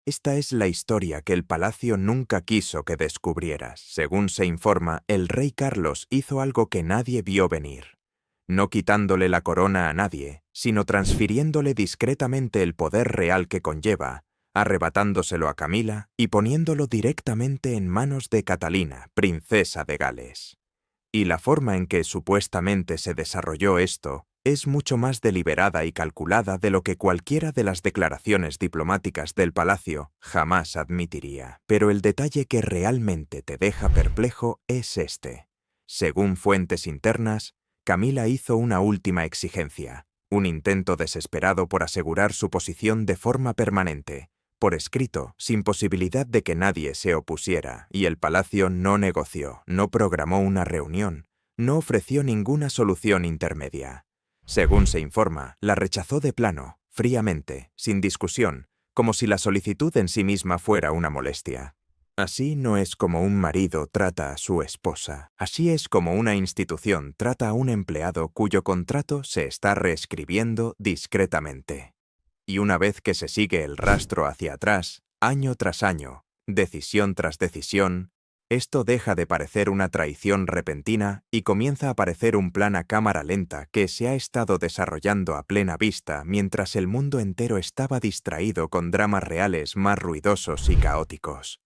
Esta es la historia que el palacio nunca quiso que descubrieras. Según se informa, el rey Carlos hizo algo que nadie vio venir. No quitándole la corona a nadie, sino transfiriéndole discretamente el poder real que conlleva, arrebatándoselo a Camila y poniéndolo directamente en manos de Catalina, princesa de Gales. Y la forma en que supuestamente se desarrolló esto es mucho más deliberada y calculada de lo que cualquiera de las declaraciones diplomáticas del palacio jamás admitiría. Pero el detalle que realmente te deja perplejo es este. Según fuentes internas, Camila hizo una última exigencia, un intento desesperado por asegurar su posición de forma permanente, por escrito, sin posibilidad de que nadie se opusiera, y el palacio no negoció, no programó una reunión, no ofreció ninguna solución intermedia. Según se informa, la rechazó de plano, fríamente, sin discusión, como si la solicitud en sí misma fuera una molestia. Así no es como un marido trata a su esposa, así es como una institución trata a un empleado cuyo contrato se está reescribiendo discretamente. Y una vez que se sigue el rastro hacia atrás, año tras año, decisión tras decisión, esto deja de parecer una traición repentina y comienza a parecer un plan a cámara lenta que se ha estado desarrollando a plena vista mientras el mundo entero estaba distraído con dramas reales más ruidosos y caóticos.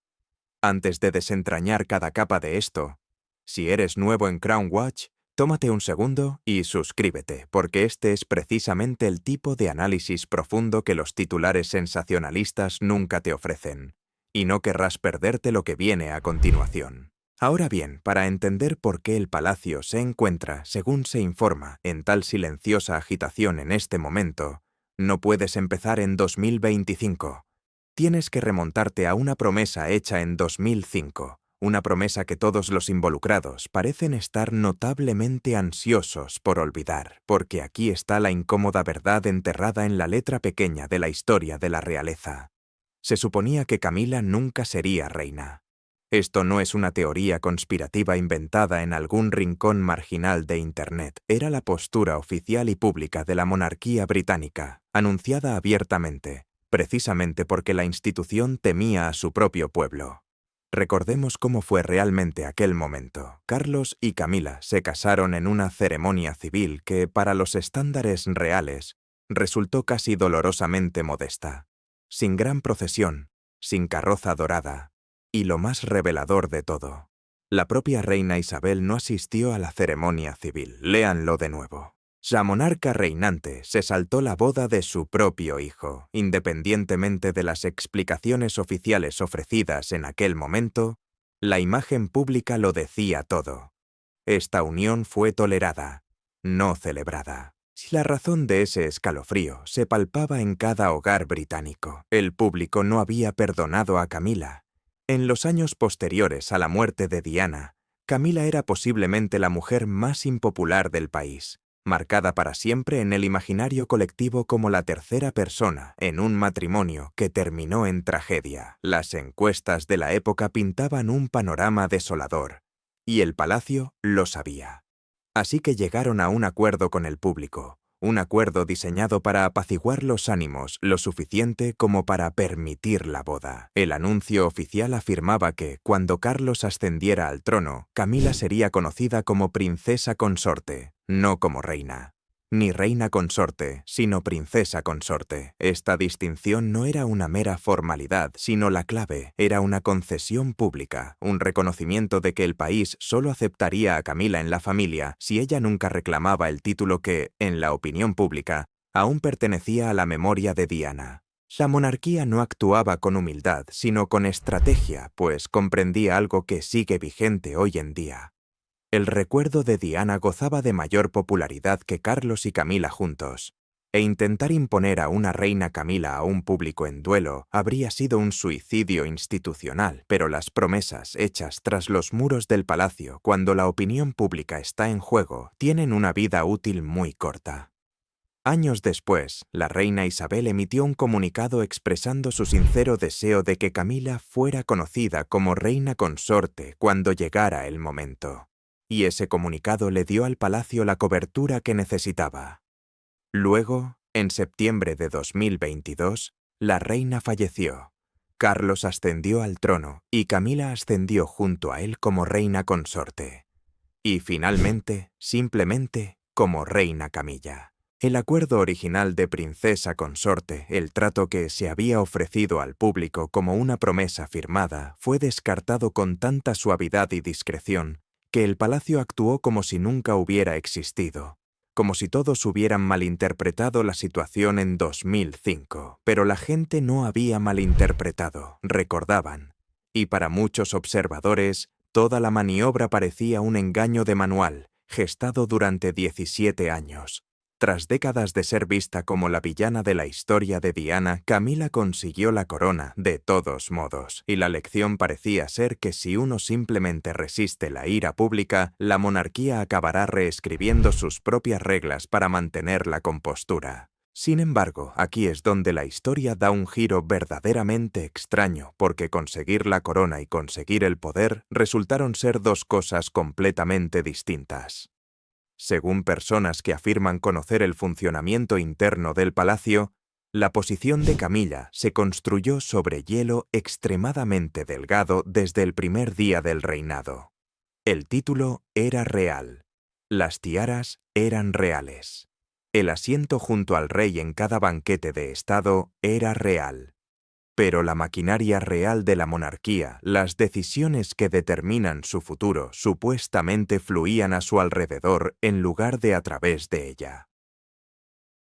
Antes de desentrañar cada capa de esto, si eres nuevo en Crown Watch, tómate un segundo y suscríbete, porque este es precisamente el tipo de análisis profundo que los titulares sensacionalistas nunca te ofrecen, y no querrás perderte lo que viene a continuación. Ahora bien, para entender por qué el palacio se encuentra, según se informa, en tal silenciosa agitación en este momento, no puedes empezar en 2025. Tienes que remontarte a una promesa hecha en 2005. Una promesa que todos los involucrados parecen estar notablemente ansiosos por olvidar, porque aquí está la incómoda verdad enterrada en la letra pequeña de la historia de la realeza. Se suponía que Camila nunca sería reina. Esto no es una teoría conspirativa inventada en algún rincón marginal de Internet. Era la postura oficial y pública de la monarquía británica, anunciada abiertamente, precisamente porque la institución temía a su propio pueblo. Recordemos cómo fue realmente aquel momento. Carlos y Camila se casaron en una ceremonia civil que, para los estándares reales, resultó casi dolorosamente modesta. Sin gran procesión, sin carroza dorada, y lo más revelador de todo, la propia reina Isabel no asistió a la ceremonia civil. Léanlo de nuevo. La monarca reinante se saltó la boda de su propio hijo. Independientemente de las explicaciones oficiales ofrecidas en aquel momento, la imagen pública lo decía todo. Esta unión fue tolerada, no celebrada. Si la razón de ese escalofrío se palpaba en cada hogar británico, el público no había perdonado a Camila. En los años posteriores a la muerte de Diana, Camila era posiblemente la mujer más impopular del país, marcada para siempre en el imaginario colectivo como la tercera persona en un matrimonio que terminó en tragedia. Las encuestas de la época pintaban un panorama desolador, y el palacio lo sabía. Así que llegaron a un acuerdo con el público, un acuerdo diseñado para apaciguar los ánimos lo suficiente como para permitir la boda. El anuncio oficial afirmaba que, cuando Carlos ascendiera al trono, Camila sería conocida como princesa consorte, no como reina. Ni reina consorte, sino princesa consorte. Esta distinción no era una mera formalidad, sino la clave. Era una concesión pública, un reconocimiento de que el país solo aceptaría a Camila en la familia si ella nunca reclamaba el título que, en la opinión pública, aún pertenecía a la memoria de Diana. La monarquía no actuaba con humildad, sino con estrategia, pues comprendía algo que sigue vigente hoy en día. El recuerdo de Diana gozaba de mayor popularidad que Carlos y Camila juntos, e intentar imponer a una reina Camila a un público en duelo habría sido un suicidio institucional, pero las promesas hechas tras los muros del palacio cuando la opinión pública está en juego tienen una vida útil muy corta. Años después, la reina Isabel emitió un comunicado expresando su sincero deseo de que Camila fuera conocida como reina consorte cuando llegara el momento. Y ese comunicado le dio al palacio la cobertura que necesitaba. Luego, en septiembre de 2022, la reina falleció. Carlos ascendió al trono y Camila ascendió junto a él como reina consorte. Y finalmente, simplemente, como reina Camilla. El acuerdo original de princesa consorte, el trato que se había ofrecido al público como una promesa firmada, fue descartado con tanta suavidad y discreción que el palacio actuó como si nunca hubiera existido, como si todos hubieran malinterpretado la situación en 2005. Pero la gente no había malinterpretado, recordaban. Y para muchos observadores, toda la maniobra parecía un engaño de manual, gestado durante 17 años. Tras décadas de ser vista como la villana de la historia de Diana, Camila consiguió la corona de todos modos, y la lección parecía ser que si uno simplemente resiste la ira pública, la monarquía acabará reescribiendo sus propias reglas para mantener la compostura. Sin embargo, aquí es donde la historia da un giro verdaderamente extraño, porque conseguir la corona y conseguir el poder resultaron ser dos cosas completamente distintas. Según personas que afirman conocer el funcionamiento interno del palacio, la posición de Camilla se construyó sobre hielo extremadamente delgado desde el primer día del reinado. El título era real. Las tiaras eran reales. El asiento junto al rey en cada banquete de estado era real. Pero la maquinaria real de la monarquía, las decisiones que determinan su futuro, supuestamente fluían a su alrededor en lugar de a través de ella.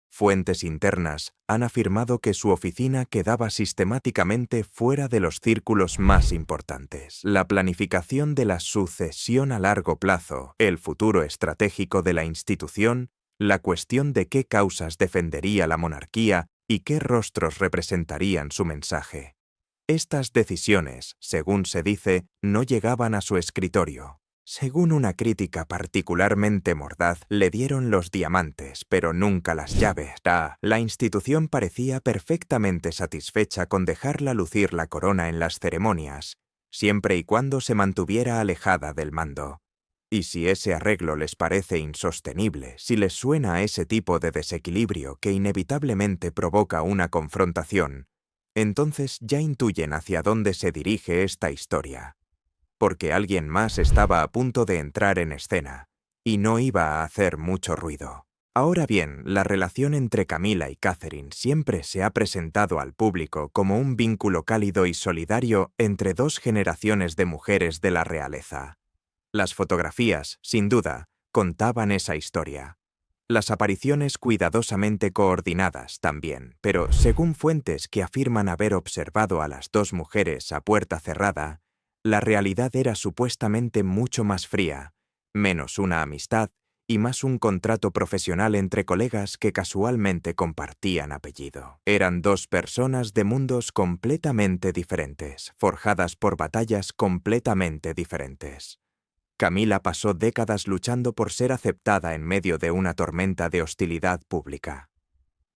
Fuentes internas han afirmado que su oficina quedaba sistemáticamente fuera de los círculos más importantes. La planificación de la sucesión a largo plazo, el futuro estratégico de la institución, la cuestión de qué causas defendería la monarquía y qué rostros representarían su mensaje. Estas decisiones, según se dice, no llegaban a su escritorio. Según una crítica particularmente mordaz, le dieron los diamantes, pero nunca las llaves. La institución parecía perfectamente satisfecha con dejarla lucir la corona en las ceremonias, siempre y cuando se mantuviera alejada del mando. Y si ese arreglo les parece insostenible, si les suena a ese tipo de desequilibrio que inevitablemente provoca una confrontación, entonces ya intuyen hacia dónde se dirige esta historia. Porque alguien más estaba a punto de entrar en escena, y no iba a hacer mucho ruido. Ahora bien, la relación entre Camila y Catherine siempre se ha presentado al público como un vínculo cálido y solidario entre dos generaciones de mujeres de la realeza. Las fotografías, sin duda, contaban esa historia. Las apariciones cuidadosamente coordinadas también, pero según fuentes que afirman haber observado a las dos mujeres a puerta cerrada, la realidad era supuestamente mucho más fría, menos una amistad y más un contrato profesional entre colegas que casualmente compartían apellido. Eran dos personas de mundos completamente diferentes, forjadas por batallas completamente diferentes. Camila pasó décadas luchando por ser aceptada en medio de una tormenta de hostilidad pública.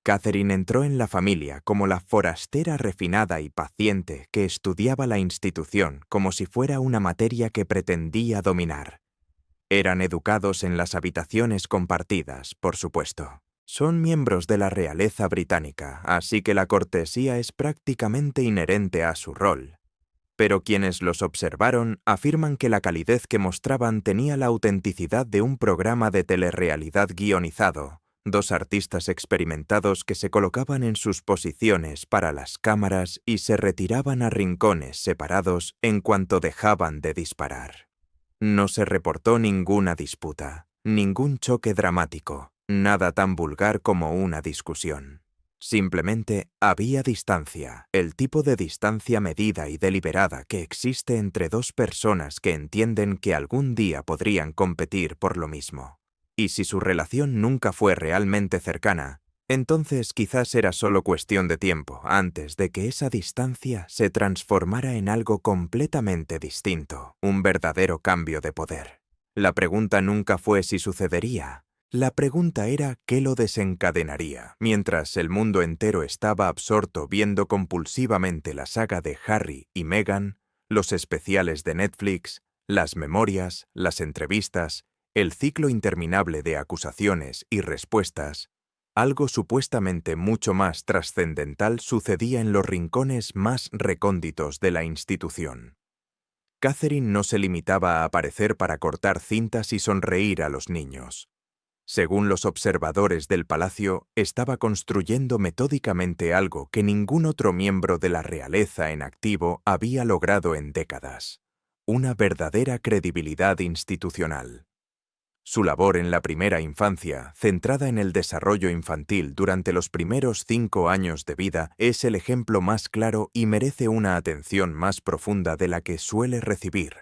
Catherine entró en la familia como la forastera refinada y paciente que estudiaba la institución como si fuera una materia que pretendía dominar. Eran educados en las habitaciones compartidas, por supuesto. Son miembros de la realeza británica, así que la cortesía es prácticamente inherente a su rol. Pero quienes los observaron afirman que la calidez que mostraban tenía la autenticidad de un programa de telerrealidad guionizado, dos artistas experimentados que se colocaban en sus posiciones para las cámaras y se retiraban a rincones separados en cuanto dejaban de disparar. No se reportó ninguna disputa, ningún choque dramático, nada tan vulgar como una discusión. Simplemente había distancia, el tipo de distancia medida y deliberada que existe entre dos personas que entienden que algún día podrían competir por lo mismo. Y si su relación nunca fue realmente cercana, entonces quizás era solo cuestión de tiempo antes de que esa distancia se transformara en algo completamente distinto, un verdadero cambio de poder. La pregunta nunca fue si sucedería. La pregunta era qué lo desencadenaría. Mientras el mundo entero estaba absorto viendo compulsivamente la saga de Harry y Meghan, los especiales de Netflix, las memorias, las entrevistas, el ciclo interminable de acusaciones y respuestas, Algo supuestamente mucho más trascendental sucedía en los rincones más recónditos de la institución. Catherine no se limitaba a aparecer para cortar cintas y sonreír a los niños. Según los observadores del palacio, estaba construyendo metódicamente algo que ningún otro miembro de la realeza en activo había logrado en décadas: una verdadera credibilidad institucional. Su labor en la primera infancia, centrada en el desarrollo infantil durante los primeros 5 años de vida, es el ejemplo más claro y merece una atención más profunda de la que suele recibir,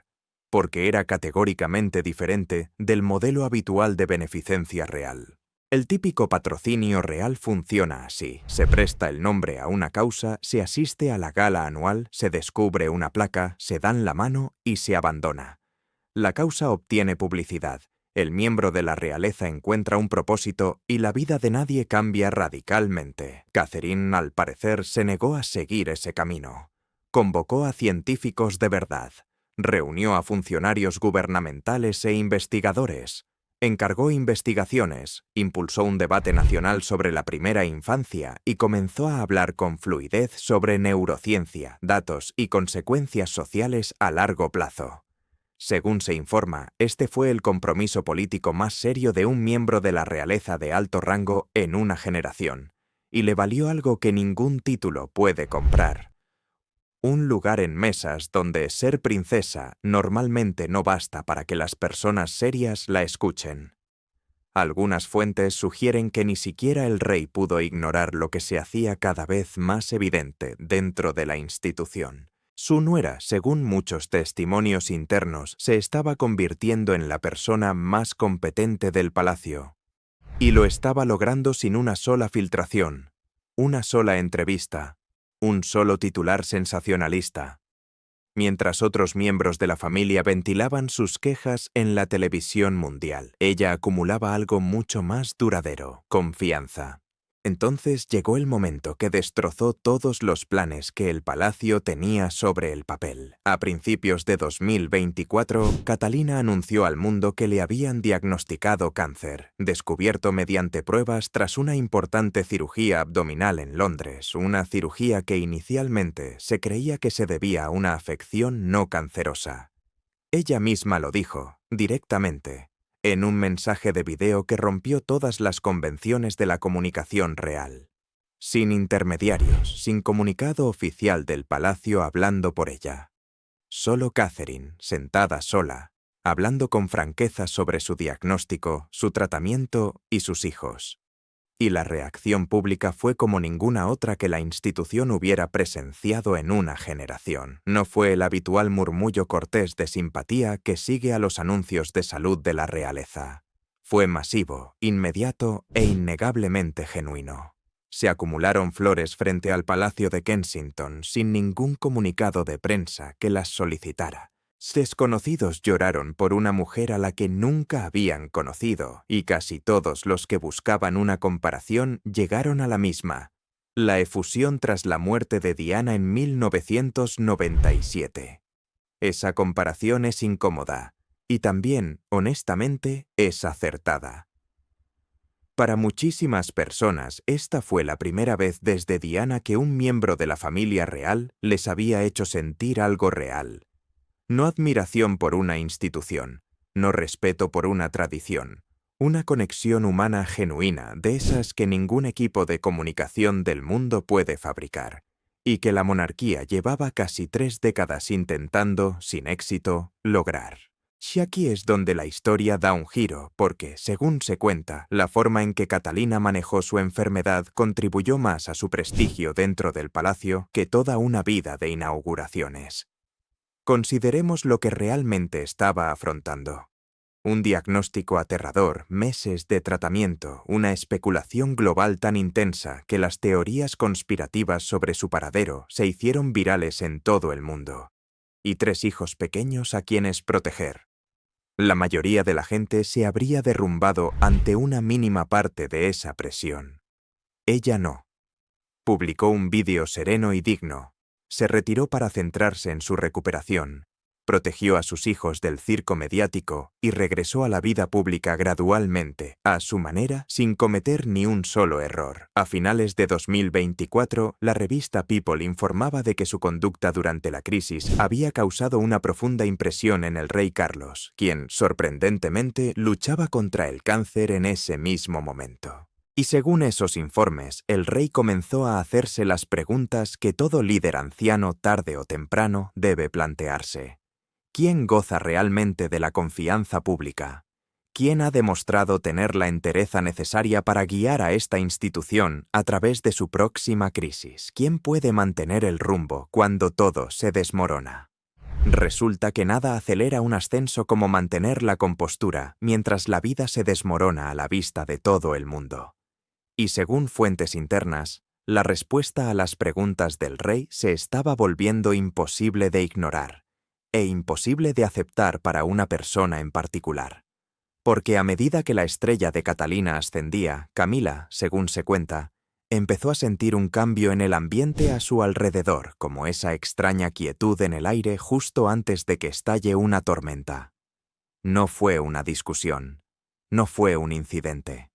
porque era categóricamente diferente del modelo habitual de beneficencia real. El típico patrocinio real funciona así: se presta el nombre a una causa, se asiste a la gala anual, se descubre una placa, se dan la mano y se abandona. La causa obtiene publicidad, el miembro de la realeza encuentra un propósito y la vida de nadie cambia radicalmente. Catherine, al parecer, se negó a seguir ese camino. Convocó a científicos de verdad, reunió a funcionarios gubernamentales e investigadores, encargó investigaciones, impulsó un debate nacional sobre la primera infancia y comenzó a hablar con fluidez sobre neurociencia, datos y consecuencias sociales a largo plazo. Según se informa, este fue el compromiso político más serio de un miembro de la realeza de alto rango en una generación, y le valió algo que ningún título puede comprar: un lugar en mesas donde ser princesa normalmente no basta para que las personas serias la escuchen. Algunas fuentes sugieren que ni siquiera el rey pudo ignorar lo que se hacía cada vez más evidente dentro de la institución. Su nuera, según muchos testimonios internos, se estaba convirtiendo en la persona más competente del palacio. Y lo estaba logrando sin una sola filtración, una sola entrevista, un solo titular sensacionalista. Mientras otros miembros de la familia ventilaban sus quejas en la televisión mundial, ella acumulaba algo mucho más duradero: confianza. Entonces llegó el momento que destrozó todos los planes que el palacio tenía sobre el papel. A principios de 2024, Catalina anunció al mundo que le habían diagnosticado cáncer, descubierto mediante pruebas tras una importante cirugía abdominal en Londres, una cirugía que inicialmente se creía que se debía a una afección no cancerosa. Ella misma lo dijo, directamente, en un mensaje de video que rompió todas las convenciones de la comunicación real. Sin intermediarios, sin comunicado oficial del palacio hablando por ella. Solo Catherine, sentada sola, hablando con franqueza sobre su diagnóstico, su tratamiento y sus hijos. Y la reacción pública fue como ninguna otra que la institución hubiera presenciado en una generación. No fue el habitual murmullo cortés de simpatía que sigue a los anuncios de salud de la realeza. Fue masivo, inmediato e innegablemente genuino. Se acumularon flores frente al Palacio de Kensington sin ningún comunicado de prensa que las solicitara. Desconocidos lloraron por una mujer a la que nunca habían conocido, y casi todos los que buscaban una comparación llegaron a la misma: la efusión tras la muerte de Diana en 1997. Esa comparación es incómoda, y también, honestamente, es acertada. Para muchísimas personas, esta fue la primera vez desde Diana que un miembro de la familia real les había hecho sentir algo real. No admiración por una institución, no respeto por una tradición, una conexión humana genuina, de esas que ningún equipo de comunicación del mundo puede fabricar, y que la monarquía llevaba casi 3 décadas intentando, sin éxito, lograr. Y aquí es donde la historia da un giro, porque, según se cuenta, la forma en que Catalina manejó su enfermedad contribuyó más a su prestigio dentro del palacio que toda una vida de inauguraciones. Consideremos lo que realmente estaba afrontando: un diagnóstico aterrador, meses de tratamiento, una especulación global tan intensa que las teorías conspirativas sobre su paradero se hicieron virales en todo el mundo, y 3 hijos pequeños a quienes proteger. La mayoría de la gente se habría derrumbado ante una mínima parte de esa presión. Ella no. Publicó un vídeo sereno y digno. Se retiró para centrarse en su recuperación. protegió a sus hijos del circo mediático y regresó a la vida pública gradualmente, a su manera, sin cometer ni un solo error. A finales de 2024, la revista People informaba de que su conducta durante la crisis había causado una profunda impresión en el rey Carlos, quien, sorprendentemente, luchaba contra el cáncer en ese mismo momento. Y según esos informes, el rey comenzó a hacerse las preguntas que todo líder anciano tarde o temprano debe plantearse. ¿Quién goza realmente de la confianza pública? ¿Quién ha demostrado tener la entereza necesaria para guiar a esta institución a través de su próxima crisis? ¿Quién puede mantener el rumbo cuando todo se desmorona? Resulta que nada acelera un ascenso como mantener la compostura mientras la vida se desmorona a la vista de todo el mundo. Y según fuentes internas, la respuesta a las preguntas del rey se estaba volviendo imposible de ignorar, e imposible de aceptar para una persona en particular. Porque a medida que la estrella de Catalina ascendía, Camila, según se cuenta, empezó a sentir un cambio en el ambiente a su alrededor, como esa extraña quietud en el aire justo antes de que estalle una tormenta. No fue una discusión, no fue un incidente.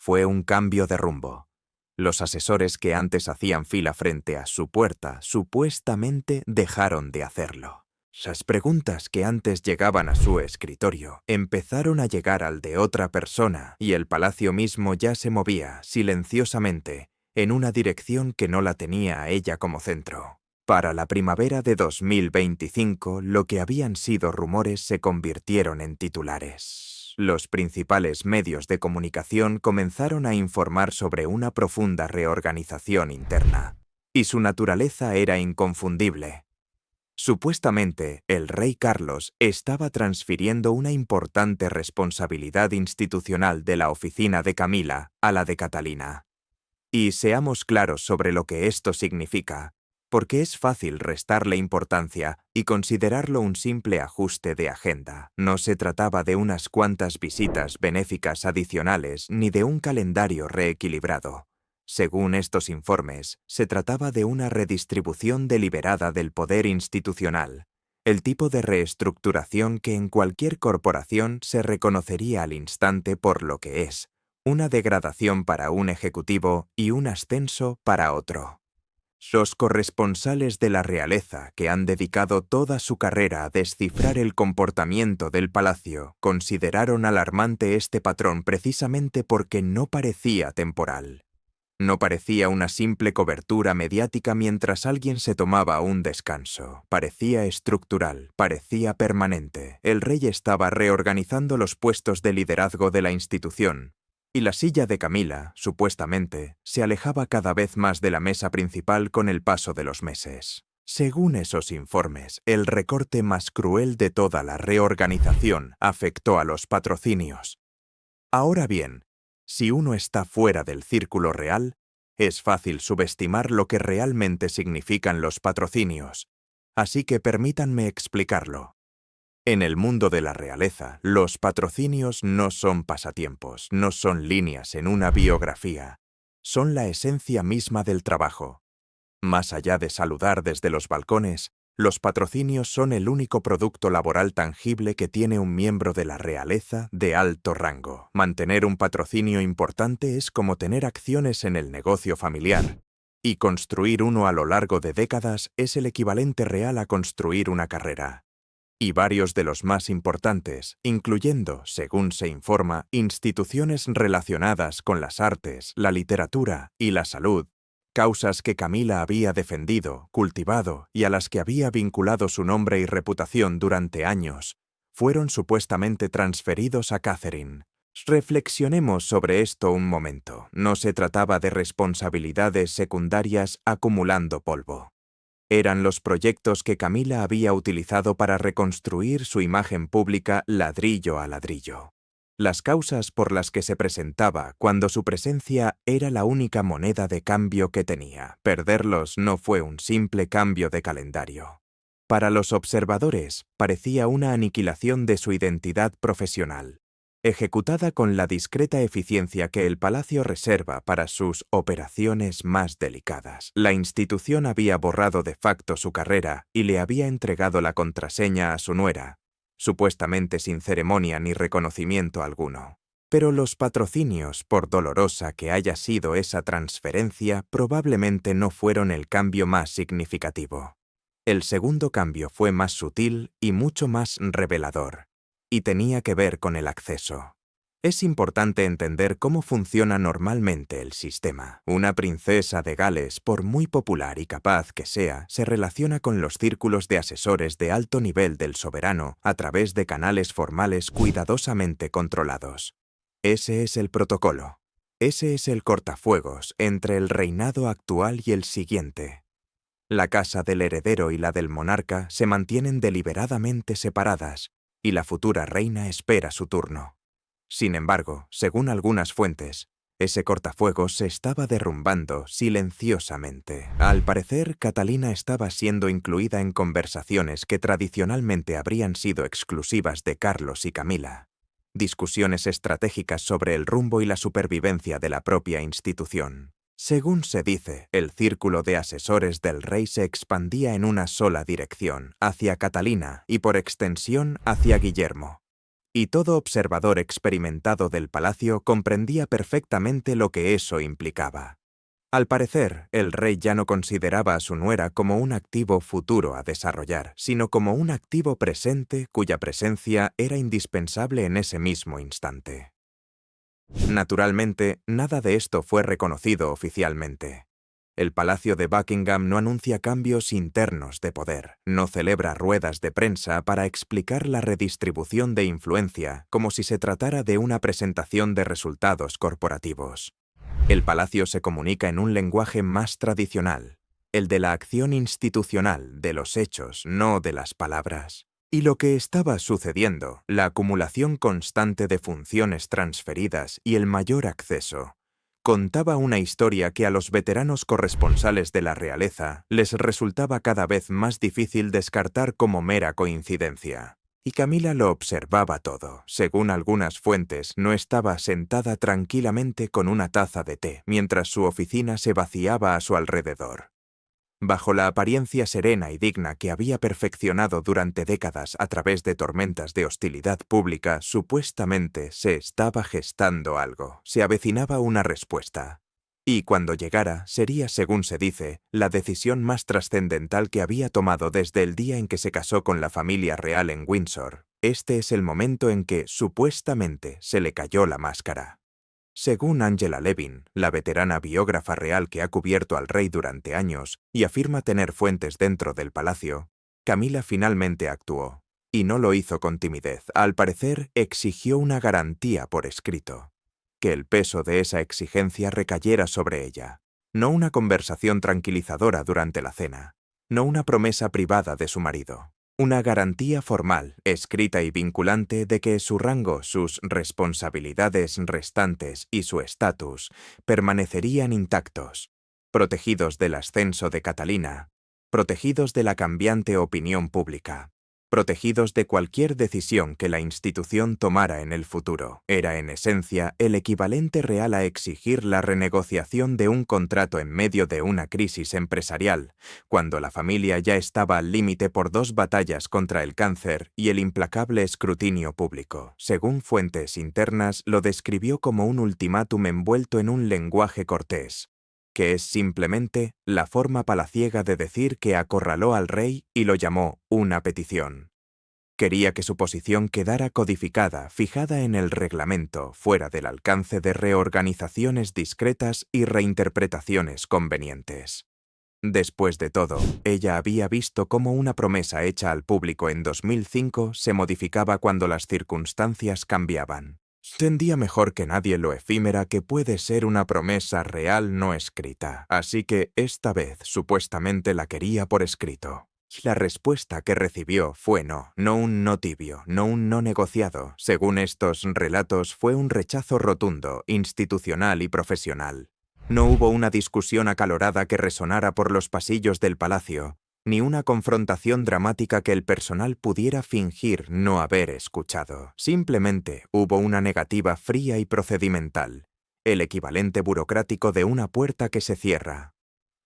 Fue un cambio de rumbo. Los asesores que antes hacían fila frente a su puerta supuestamente dejaron de hacerlo. Las preguntas que antes llegaban a su escritorio empezaron a llegar al de otra persona y el palacio mismo ya se movía silenciosamente en una dirección que no la tenía a ella como centro. Para la primavera de 2025, lo que habían sido rumores se convirtieron en titulares. Los principales medios de comunicación comenzaron a informar sobre una profunda reorganización interna, y su naturaleza era inconfundible. Supuestamente, el rey Carlos estaba transfiriendo una importante responsabilidad institucional de la oficina de Camila a la de Catalina. Y seamos claros sobre lo que esto significa, porque es fácil restarle importancia y considerarlo un simple ajuste de agenda. No se trataba de unas cuantas visitas benéficas adicionales ni de un calendario reequilibrado. Según estos informes, se trataba de una redistribución deliberada del poder institucional, el tipo de reestructuración que en cualquier corporación se reconocería al instante por lo que es, una degradación para un ejecutivo y un ascenso para otro. Los corresponsales de la realeza que han dedicado toda su carrera a descifrar el comportamiento del palacio consideraron alarmante este patrón precisamente porque no parecía temporal. No parecía una simple cobertura mediática mientras alguien se tomaba un descanso. Parecía estructural, parecía permanente. El rey estaba reorganizando los puestos de liderazgo de la institución. Y la silla de Camila, supuestamente, se alejaba cada vez más de la mesa principal con el paso de los meses. Según esos informes, el recorte más cruel de toda la reorganización afectó a los patrocinios. Ahora bien, si uno está fuera del círculo real, es fácil subestimar lo que realmente significan los patrocinios, así que permítanme explicarlo. En el mundo de la realeza, los patrocinios no son pasatiempos, no son líneas en una biografía, son la esencia misma del trabajo. Más allá de saludar desde los balcones, los patrocinios son el único producto laboral tangible que tiene un miembro de la realeza de alto rango. Mantener un patrocinio importante es como tener acciones en el negocio familiar, y construir uno a lo largo de décadas es el equivalente real a construir una carrera. Y varios de los más importantes, incluyendo, según se informa, instituciones relacionadas con las artes, la literatura y la salud, causas que Camila había defendido, cultivado y a las que había vinculado su nombre y reputación durante años, fueron supuestamente transferidos a Catherine. Reflexionemos sobre esto un momento. No se trataba de responsabilidades secundarias acumulando polvo. Eran los proyectos que Camila había utilizado para reconstruir su imagen pública ladrillo a ladrillo. Las causas por las que se presentaba cuando su presencia era la única moneda de cambio que tenía. Perderlos no fue un simple cambio de calendario. Para los observadores, parecía una aniquilación de su identidad profesional. ejecutada con la discreta eficiencia que el palacio reserva para sus operaciones más delicadas. La institución había borrado de facto su carrera y le había entregado la contraseña a su nuera, supuestamente sin ceremonia ni reconocimiento alguno. Pero los patrocinios, por dolorosa que haya sido esa transferencia, probablemente no fueron el cambio más significativo. El segundo cambio fue más sutil y mucho más revelador, y tenía que ver con el acceso. Es importante entender cómo funciona normalmente el sistema. Una princesa de Gales, por muy popular y capaz que sea, se relaciona con los círculos de asesores de alto nivel del soberano a través de canales formales cuidadosamente controlados. Ese es el protocolo. Ese es el cortafuegos entre el reinado actual y el siguiente. La casa del heredero y la del monarca se mantienen deliberadamente separadas, y la futura reina espera su turno. Sin embargo, según algunas fuentes, ese cortafuegos se estaba derrumbando silenciosamente. Al parecer, Catalina estaba siendo incluida en conversaciones que tradicionalmente habrían sido exclusivas de Carlos y Camila. Discusiones estratégicas sobre el rumbo y la supervivencia de la propia institución. Según se dice, el círculo de asesores del rey se expandía en una sola dirección, hacia Catalina y por extensión hacia Guillermo. Y todo observador experimentado del palacio comprendía perfectamente lo que eso implicaba. Al parecer, el rey ya no consideraba a su nuera como un activo futuro a desarrollar, sino como un activo presente cuya presencia era indispensable en ese mismo instante. Naturalmente, nada de esto fue reconocido oficialmente. El Palacio de Buckingham no anuncia cambios internos de poder, no celebra ruedas de prensa para explicar la redistribución de influencia como si se tratara de una presentación de resultados corporativos. El palacio se comunica en un lenguaje más tradicional, el de la acción institucional, de los hechos, no de las palabras. Y lo que estaba sucediendo, la acumulación constante de funciones transferidas y el mayor acceso, contaba una historia que a los veteranos corresponsales de la realeza les resultaba cada vez más difícil descartar como mera coincidencia. Y Camila lo observaba todo. Según algunas fuentes, no estaba sentada tranquilamente con una taza de té, mientras su oficina se vaciaba a su alrededor. Bajo la apariencia serena y digna que había perfeccionado durante décadas a través de tormentas de hostilidad pública, supuestamente se estaba gestando algo. Se avecinaba una respuesta. Y cuando llegara, sería, según se dice, la decisión más trascendental que había tomado desde el día en que se casó con la familia real en Windsor. Este es el momento en que, supuestamente, se le cayó la máscara. Según Angela Levin, la veterana biógrafa real que ha cubierto al rey durante años y afirma tener fuentes dentro del palacio, Camila finalmente actuó. Y no lo hizo con timidez. Al parecer, exigió una garantía por escrito. Que el peso de esa exigencia recayera sobre ella. No una conversación tranquilizadora durante la cena. No una promesa privada de su marido. Una garantía formal, escrita y vinculante de que su rango, sus responsabilidades restantes y su estatus permanecerían intactos, protegidos del ascenso de Catalina, protegidos de la cambiante opinión pública, protegidos de cualquier decisión que la institución tomara en el futuro. Era en esencia el equivalente real a exigir la renegociación de un contrato en medio de una crisis empresarial, cuando la familia ya estaba al límite por 2 batallas contra el cáncer y el implacable escrutinio público. Según fuentes internas, lo describió como un ultimátum envuelto en un lenguaje cortés, que es simplemente la forma palaciega de decir que acorraló al rey y lo llamó una petición. Quería que su posición quedara codificada, fijada en el reglamento, fuera del alcance de reorganizaciones discretas y reinterpretaciones convenientes. Después de todo, ella había visto cómo una promesa hecha al público en 2005 se modificaba cuando las circunstancias cambiaban. Entendía mejor que nadie lo efímera que puede ser una promesa real no escrita, así que esta vez supuestamente la quería por escrito. La respuesta que recibió fue no un no tibio, no un no negociado. Según estos relatos, fue un rechazo rotundo, institucional y profesional. No hubo una discusión acalorada que resonara por los pasillos del palacio, ni una confrontación dramática que el personal pudiera fingir no haber escuchado. Simplemente hubo una negativa fría y procedimental, el equivalente burocrático de una puerta que se cierra.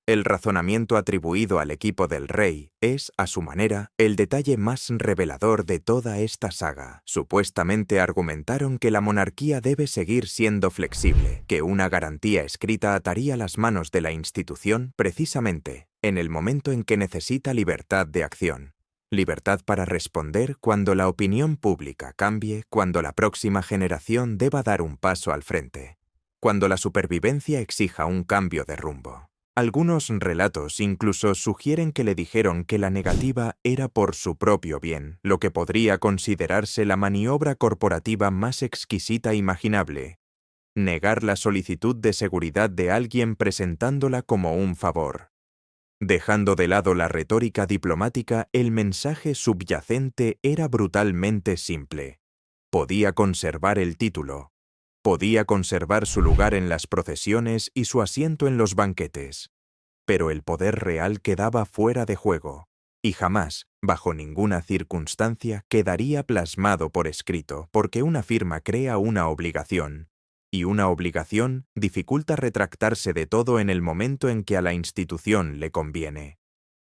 El razonamiento atribuido al equipo del rey es, a su manera, el detalle más revelador de toda esta saga. Supuestamente argumentaron que la monarquía debe seguir siendo flexible, que una garantía escrita ataría las manos de la institución precisamente en el momento en que necesita libertad de acción. Libertad para responder cuando la opinión pública cambie, cuando la próxima generación deba dar un paso al frente, cuando la supervivencia exija un cambio de rumbo. Algunos relatos incluso sugieren que le dijeron que la negativa era por su propio bien, lo que podría considerarse la maniobra corporativa más exquisita imaginable. Negar la solicitud de seguridad de alguien presentándola como un favor. Dejando de lado la retórica diplomática, el mensaje subyacente era brutalmente simple. Podía conservar el título. Podía conservar su lugar en las procesiones y su asiento en los banquetes. Pero el poder real quedaba fuera de juego, y jamás, bajo ninguna circunstancia, quedaría plasmado por escrito, porque una firma crea una obligación, y una obligación dificulta retractarse de todo en el momento en que a la institución le conviene.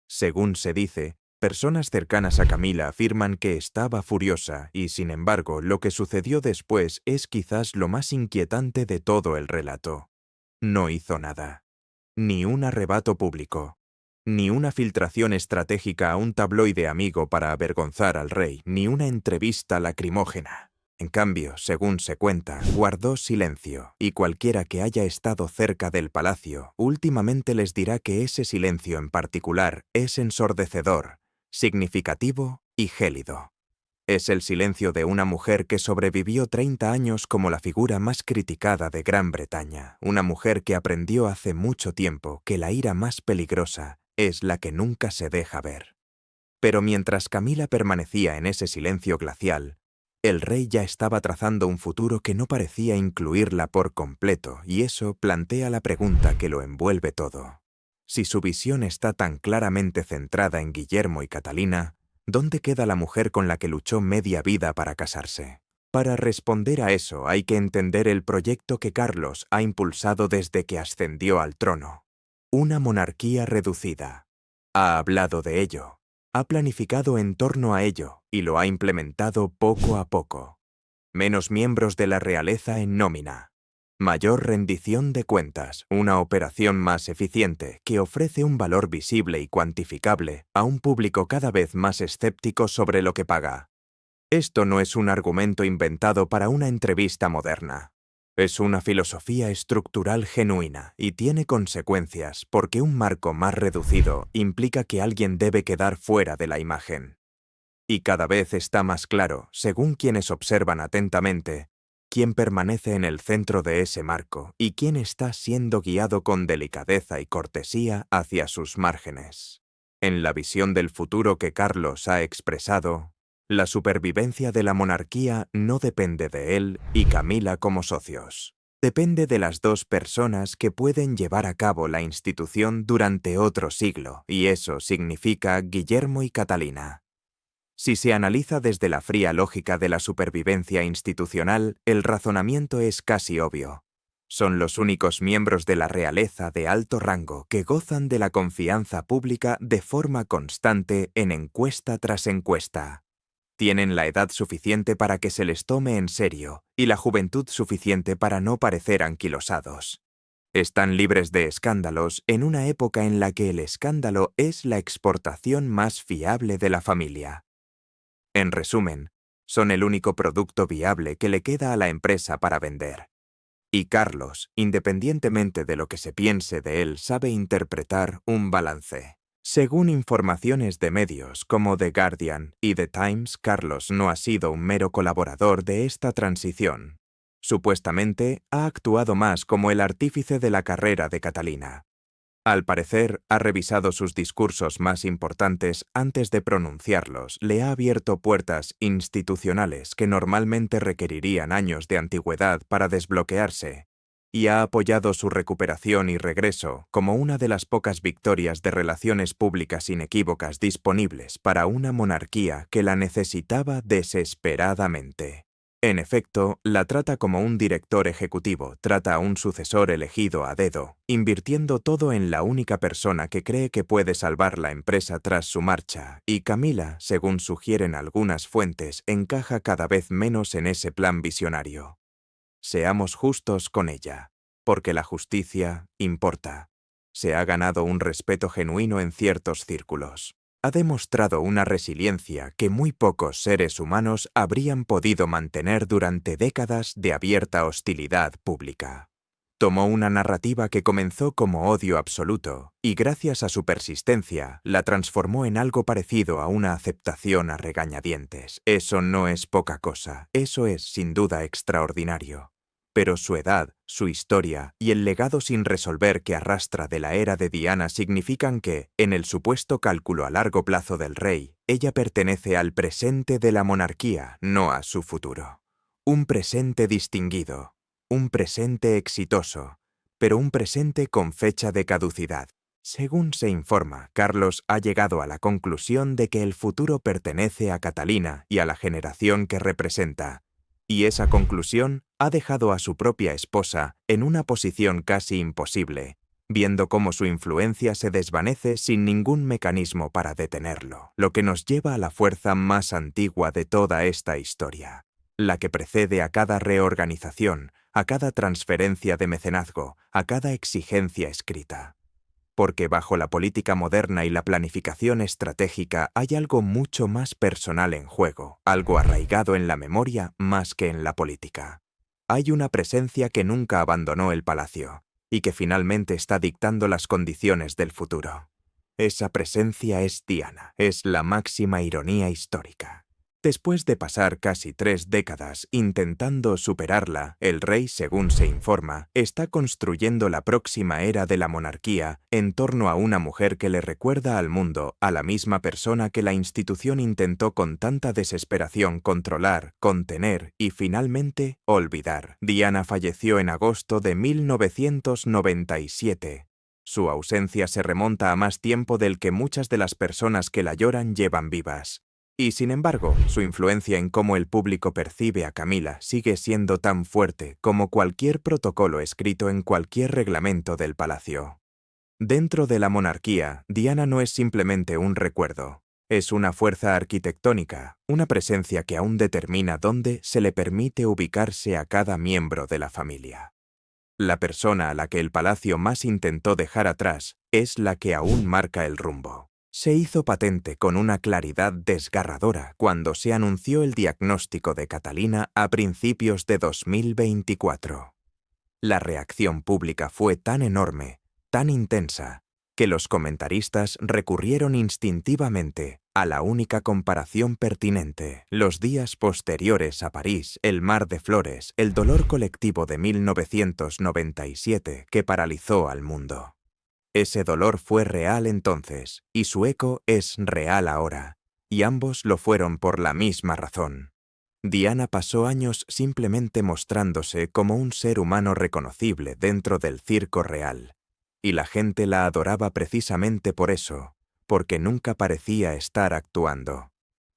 Según se dice, personas cercanas a Camila afirman que estaba furiosa y, sin embargo, lo que sucedió después es quizás lo más inquietante de todo el relato. No hizo nada. Ni un arrebato público. Ni una filtración estratégica a un tabloide amigo para avergonzar al rey, ni una entrevista lacrimógena. En cambio, según se cuenta, guardó silencio, y cualquiera que haya estado cerca del palacio últimamente les dirá que ese silencio en particular es ensordecedor, significativo y gélido. Es el silencio de una mujer que sobrevivió 30 años como la figura más criticada de Gran Bretaña, una mujer que aprendió hace mucho tiempo que la ira más peligrosa es la que nunca se deja ver. Pero mientras Camila permanecía en ese silencio glacial, el rey ya estaba trazando un futuro que no parecía incluirla por completo, y eso plantea la pregunta que lo envuelve todo. Si su visión está tan claramente centrada en Guillermo y Catalina, ¿dónde queda la mujer con la que luchó media vida para casarse? Para responder a eso hay que entender el proyecto que Carlos ha impulsado desde que ascendió al trono. Una monarquía reducida. Ha hablado de ello. Ha planificado en torno a ello y lo ha implementado poco a poco. Menos miembros de la realeza en nómina. Mayor rendición de cuentas, una operación más eficiente que ofrece un valor visible y cuantificable a un público cada vez más escéptico sobre lo que paga. Esto no es un argumento inventado para una entrevista moderna. Es una filosofía estructural genuina y tiene consecuencias porque un marco más reducido implica que alguien debe quedar fuera de la imagen. Y cada vez está más claro, según quienes observan atentamente, quién permanece en el centro de ese marco y quién está siendo guiado con delicadeza y cortesía hacia sus márgenes. En la visión del futuro que Carlos ha expresado, la supervivencia de la monarquía no depende de él y Camila como socios. Depende de las dos personas que pueden llevar a cabo la institución durante otro siglo, y eso significa Guillermo y Catalina. Si se analiza desde la fría lógica de la supervivencia institucional, el razonamiento es casi obvio. Son los únicos miembros de la realeza de alto rango que gozan de la confianza pública de forma constante en encuesta tras encuesta. Tienen la edad suficiente para que se les tome en serio y la juventud suficiente para no parecer anquilosados. Están libres de escándalos en una época en la que el escándalo es la exportación más fiable de la familia. En resumen, son el único producto viable que le queda a la empresa para vender. Y Carlos, independientemente de lo que se piense de él, sabe interpretar un balance. Según informaciones de medios como The Guardian y The Times, Carlos no ha sido un mero colaborador de esta transición. Supuestamente, ha actuado más como el artífice de la carrera de Catalina. Al parecer, ha revisado sus discursos más importantes antes de pronunciarlos, le ha abierto puertas institucionales que normalmente requerirían años de antigüedad para desbloquearse, y ha apoyado su recuperación y regreso como una de las pocas victorias de relaciones públicas inequívocas disponibles para una monarquía que la necesitaba desesperadamente. En efecto, la trata como un director ejecutivo trata a un sucesor elegido a dedo, invirtiendo todo en la única persona que cree que puede salvar la empresa tras su marcha, y Camila, según sugieren algunas fuentes, encaja cada vez menos en ese plan visionario. Seamos justos con ella, porque la justicia importa. Se ha ganado un respeto genuino en ciertos círculos. Ha demostrado una resiliencia que muy pocos seres humanos habrían podido mantener durante décadas de abierta hostilidad pública. Tomó una narrativa que comenzó como odio absoluto y gracias a su persistencia la transformó en algo parecido a una aceptación a regañadientes. Eso no es poca cosa, eso es sin duda extraordinario. Pero su edad, su historia y el legado sin resolver que arrastra de la era de Diana significan que, en el supuesto cálculo a largo plazo del rey, ella pertenece al presente de la monarquía, no a su futuro. Un presente distinguido, un presente exitoso, pero un presente con fecha de caducidad. Según se informa, Carlos ha llegado a la conclusión de que el futuro pertenece a Catalina y a la generación que representa, y esa conclusión ha dejado a su propia esposa en una posición casi imposible, viendo cómo su influencia se desvanece sin ningún mecanismo para detenerlo, lo que nos lleva a la fuerza más antigua de toda esta historia, la que precede a cada reorganización, a cada transferencia de mecenazgo, a cada exigencia escrita. Porque bajo la política moderna y la planificación estratégica hay algo mucho más personal en juego, algo arraigado en la memoria más que en la política. Hay una presencia que nunca abandonó el palacio y que finalmente está dictando las condiciones del futuro. Esa presencia es Diana, es la máxima ironía histórica. Después de pasar casi 3 décadas intentando superarla, el rey, según se informa, está construyendo la próxima era de la monarquía en torno a una mujer que le recuerda al mundo a la misma persona que la institución intentó con tanta desesperación controlar, contener y finalmente olvidar. Diana falleció en agosto de 1997. Su ausencia se remonta a más tiempo del que muchas de las personas que la lloran llevan vivas. Y sin embargo, su influencia en cómo el público percibe a Camila sigue siendo tan fuerte como cualquier protocolo escrito en cualquier reglamento del palacio. Dentro de la monarquía, Diana no es simplemente un recuerdo. Es una fuerza arquitectónica, una presencia que aún determina dónde se le permite ubicarse a cada miembro de la familia. La persona a la que el palacio más intentó dejar atrás es la que aún marca el rumbo. Se hizo patente con una claridad desgarradora cuando se anunció el diagnóstico de Catalina a principios de 2024. La reacción pública fue tan enorme, tan intensa, que los comentaristas recurrieron instintivamente a la única comparación pertinente: los días posteriores a París, el mar de flores, el dolor colectivo de 1997 que paralizó al mundo. Ese dolor fue real entonces, y su eco es real ahora, y ambos lo fueron por la misma razón. Diana pasó años simplemente mostrándose como un ser humano reconocible dentro del circo real, y la gente la adoraba precisamente por eso, porque nunca parecía estar actuando.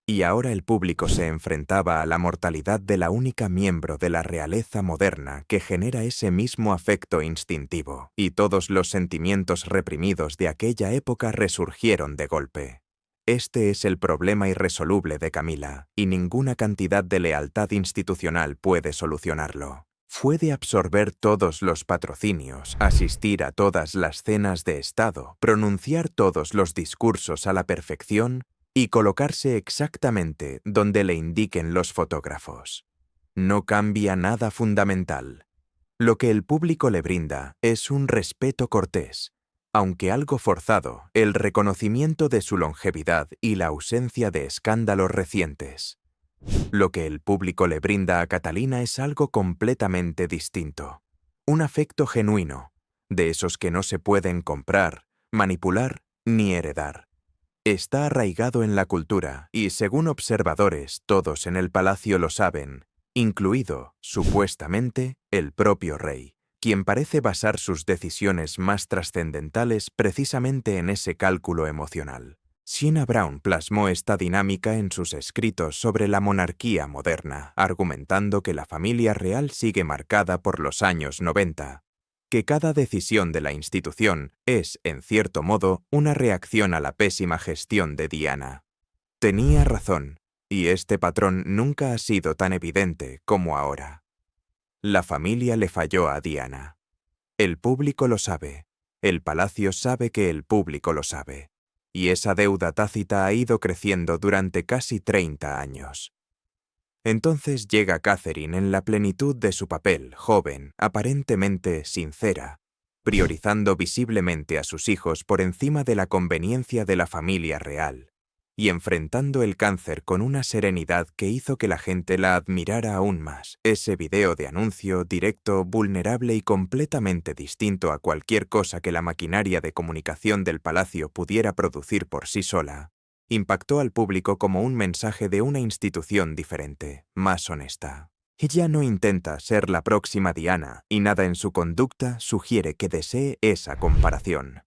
Y ahora el público se enfrentaba a la mortalidad de la única miembro de la realeza moderna que genera ese mismo afecto instintivo, y todos los sentimientos reprimidos de aquella época resurgieron de golpe. Este es el problema irresoluble de Camila, y ninguna cantidad de lealtad institucional puede solucionarlo. Fue de absorber todos los patrocinios, asistir a todas las cenas de Estado, pronunciar todos los discursos a la perfección y colocarse exactamente donde le indiquen los fotógrafos. No cambia nada fundamental. Lo que el público le brinda es un respeto cortés, aunque algo forzado, el reconocimiento de su longevidad y la ausencia de escándalos recientes. Lo que el público le brinda a Catalina es algo completamente distinto. Un afecto genuino, de esos que no se pueden comprar, manipular ni heredar. Está arraigado en la cultura y, según observadores, todos en el palacio lo saben, incluido, supuestamente, el propio rey, quien parece basar sus decisiones más trascendentales precisamente en ese cálculo emocional. Siena Brown plasmó esta dinámica en sus escritos sobre la monarquía moderna, argumentando que la familia real sigue marcada por los años 90, que cada decisión de la institución es, en cierto modo, una reacción a la pésima gestión de Diana. Tenía razón, y este patrón nunca ha sido tan evidente como ahora. La familia le falló a Diana. El público lo sabe, el palacio sabe que el público lo sabe. Y esa deuda tácita ha ido creciendo durante casi 30 años. Entonces llega Catherine en la plenitud de su papel, joven, aparentemente sincera, priorizando visiblemente a sus hijos por encima de la conveniencia de la familia real, y enfrentando el cáncer con una serenidad que hizo que la gente la admirara aún más. Ese video de anuncio directo, vulnerable y completamente distinto a cualquier cosa que la maquinaria de comunicación del palacio pudiera producir por sí sola, impactó al público como un mensaje de una institución diferente, más honesta. Ella no intenta ser la próxima Diana, y nada en su conducta sugiere que desee esa comparación,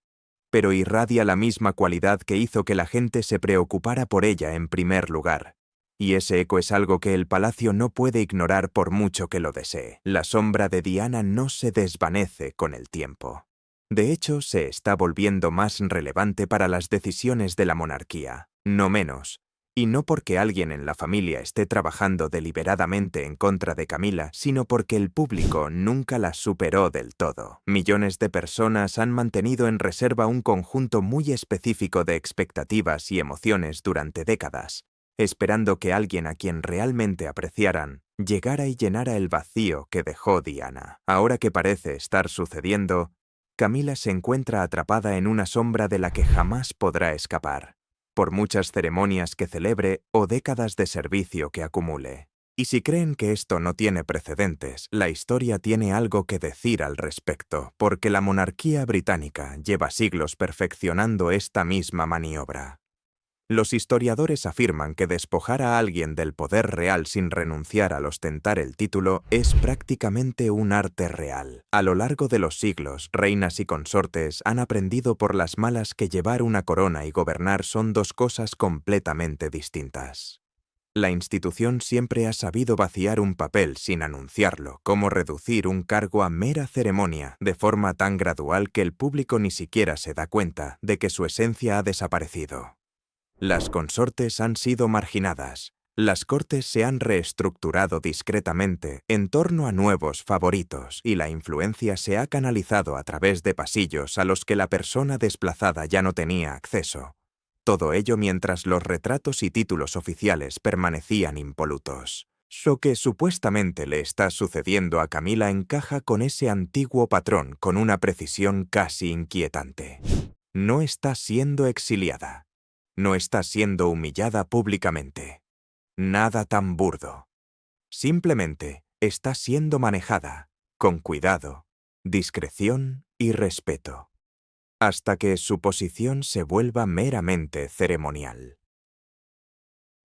pero irradia la misma cualidad que hizo que la gente se preocupara por ella en primer lugar. Y ese eco es algo que el palacio no puede ignorar por mucho que lo desee. La sombra de Diana no se desvanece con el tiempo. De hecho, se está volviendo más relevante para las decisiones de la monarquía, no menos. Y no porque alguien en la familia esté trabajando deliberadamente en contra de Camila, sino porque el público nunca la superó del todo. Millones de personas han mantenido en reserva un conjunto muy específico de expectativas y emociones durante décadas, esperando que alguien a quien realmente apreciaran llegara y llenara el vacío que dejó Diana. Ahora que parece estar sucediendo, Camila se encuentra atrapada en una sombra de la que jamás podrá escapar, por muchas ceremonias que celebre o décadas de servicio que acumule. Y si creen que esto no tiene precedentes, la historia tiene algo que decir al respecto, porque la monarquía británica lleva siglos perfeccionando esta misma maniobra. Los historiadores afirman que despojar a alguien del poder real sin renunciar al ostentar el título es prácticamente un arte real. A lo largo de los siglos, reinas y consortes han aprendido por las malas que llevar una corona y gobernar son dos cosas completamente distintas. La institución siempre ha sabido vaciar un papel sin anunciarlo, como reducir un cargo a mera ceremonia, de forma tan gradual que el público ni siquiera se da cuenta de que su esencia ha desaparecido. Las consortes han sido marginadas, las cortes se han reestructurado discretamente en torno a nuevos favoritos y la influencia se ha canalizado a través de pasillos a los que la persona desplazada ya no tenía acceso. Todo ello mientras los retratos y títulos oficiales permanecían impolutos. Lo que supuestamente le está sucediendo a Camila encaja con ese antiguo patrón con una precisión casi inquietante. No está siendo exiliada. No está siendo humillada públicamente. Nada tan burdo. Simplemente está siendo manejada, con cuidado, discreción y respeto, hasta que su posición se vuelva meramente ceremonial.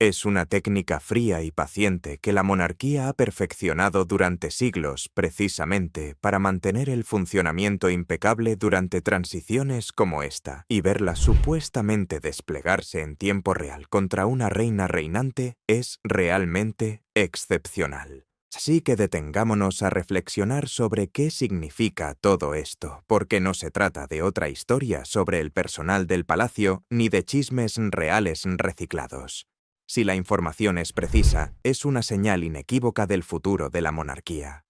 Es una técnica fría y paciente que la monarquía ha perfeccionado durante siglos precisamente para mantener el funcionamiento impecable durante transiciones como esta, y verla supuestamente desplegarse en tiempo real contra una reina reinante es realmente excepcional. Así que detengámonos a reflexionar sobre qué significa todo esto, porque no se trata de otra historia sobre el personal del palacio ni de chismes reales reciclados. Si la información es precisa, es una señal inequívoca del futuro de la monarquía.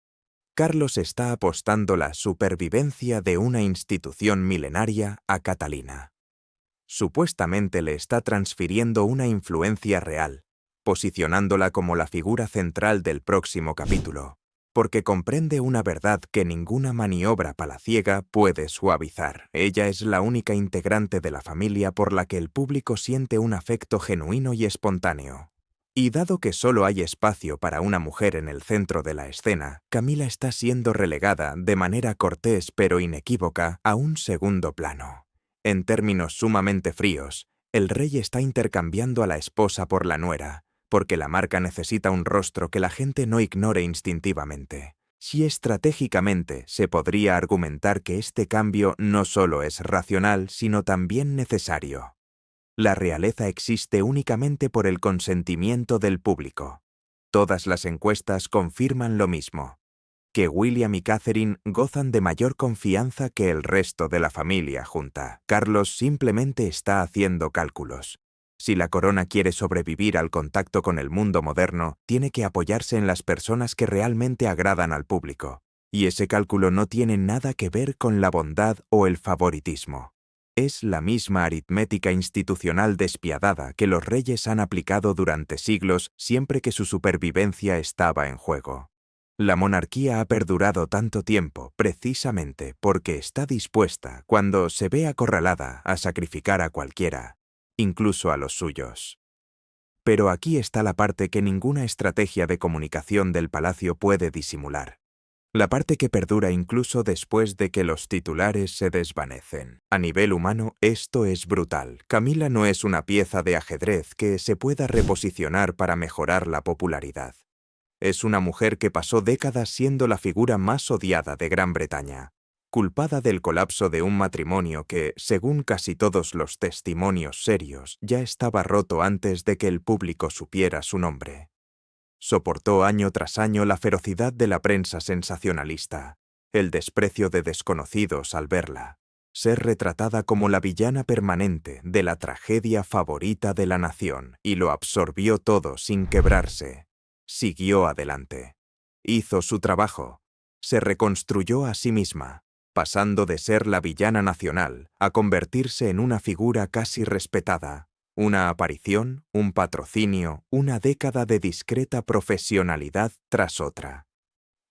Carlos está apostando la supervivencia de una institución milenaria a Catalina. Supuestamente le está transfiriendo una influencia real, posicionándola como la figura central del próximo capítulo, porque comprende una verdad que ninguna maniobra palaciega puede suavizar. Ella es la única integrante de la familia por la que el público siente un afecto genuino y espontáneo. Y dado que solo hay espacio para una mujer en el centro de la escena, Camila está siendo relegada, de manera cortés pero inequívoca, a un segundo plano. En términos sumamente fríos, el rey está intercambiando a la esposa por la nuera, porque la marca necesita un rostro que la gente no ignore instintivamente. Si estratégicamente se podría argumentar que este cambio no solo es racional, sino también necesario. La realeza existe únicamente por el consentimiento del público. Todas las encuestas confirman lo mismo, que William y Catherine gozan de mayor confianza que el resto de la familia junta. Carlos simplemente está haciendo cálculos. Si la corona quiere sobrevivir al contacto con el mundo moderno, tiene que apoyarse en las personas que realmente agradan al público. Y ese cálculo no tiene nada que ver con la bondad o el favoritismo. Es la misma aritmética institucional despiadada que los reyes han aplicado durante siglos siempre que su supervivencia estaba en juego. La monarquía ha perdurado tanto tiempo precisamente porque está dispuesta, cuando se ve acorralada, a sacrificar a cualquiera, incluso a los suyos. Pero aquí está la parte que ninguna estrategia de comunicación del palacio puede disimular. La parte que perdura incluso después de que los titulares se desvanecen. A nivel humano, esto es brutal. Camila no es una pieza de ajedrez que se pueda reposicionar para mejorar la popularidad. Es una mujer que pasó décadas siendo la figura más odiada de Gran Bretaña, culpada del colapso de un matrimonio que, según casi todos los testimonios serios, ya estaba roto antes de que el público supiera su nombre. Soportó año tras año la ferocidad de la prensa sensacionalista, el desprecio de desconocidos al verla, ser retratada como la villana permanente de la tragedia favorita de la nación, y lo absorbió todo sin quebrarse. Siguió adelante. Hizo su trabajo. Se reconstruyó a sí misma, pasando de ser la villana nacional a convertirse en una figura casi respetada. Una aparición, un patrocinio, una década de discreta profesionalidad tras otra.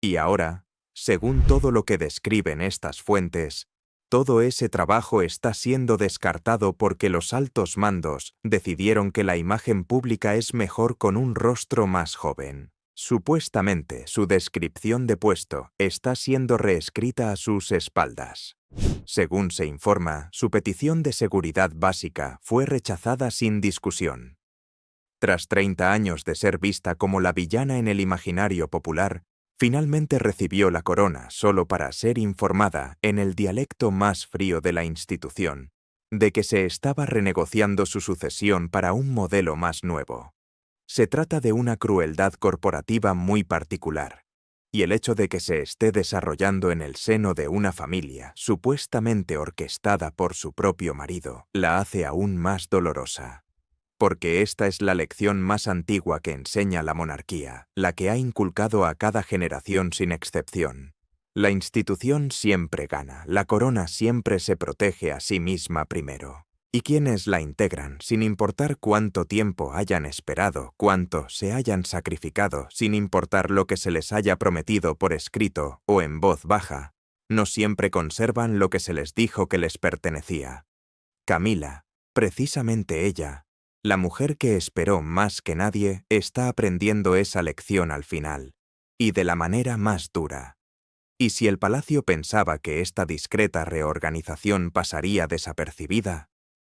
Y ahora, según todo lo que describen estas fuentes, todo ese trabajo está siendo descartado porque los altos mandos decidieron que la imagen pública es mejor con un rostro más joven. Supuestamente, su descripción de puesto está siendo reescrita a sus espaldas. Según se informa, su petición de seguridad básica fue rechazada sin discusión. Tras 30 años de ser vista como la villana en el imaginario popular, finalmente recibió la corona solo para ser informada, en el dialecto más frío de la institución, de que se estaba renegociando su sucesión para un modelo más nuevo. Se trata de una crueldad corporativa muy particular, y el hecho de que se esté desarrollando en el seno de una familia supuestamente orquestada por su propio marido la hace aún más dolorosa. Porque esta es la lección más antigua que enseña la monarquía, la que ha inculcado a cada generación sin excepción. La institución siempre gana, la corona siempre se protege a sí misma primero. Y quienes la integran, sin importar cuánto tiempo hayan esperado, cuánto se hayan sacrificado, sin importar lo que se les haya prometido por escrito o en voz baja, no siempre conservan lo que se les dijo que les pertenecía. Camila, precisamente ella, la mujer que esperó más que nadie, está aprendiendo esa lección al final, y de la manera más dura. Y si el palacio pensaba que esta discreta reorganización pasaría desapercibida,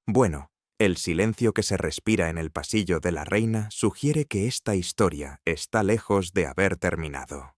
bueno, el silencio que se respira en el pasillo de la reina sugiere que esta historia está lejos de haber terminado.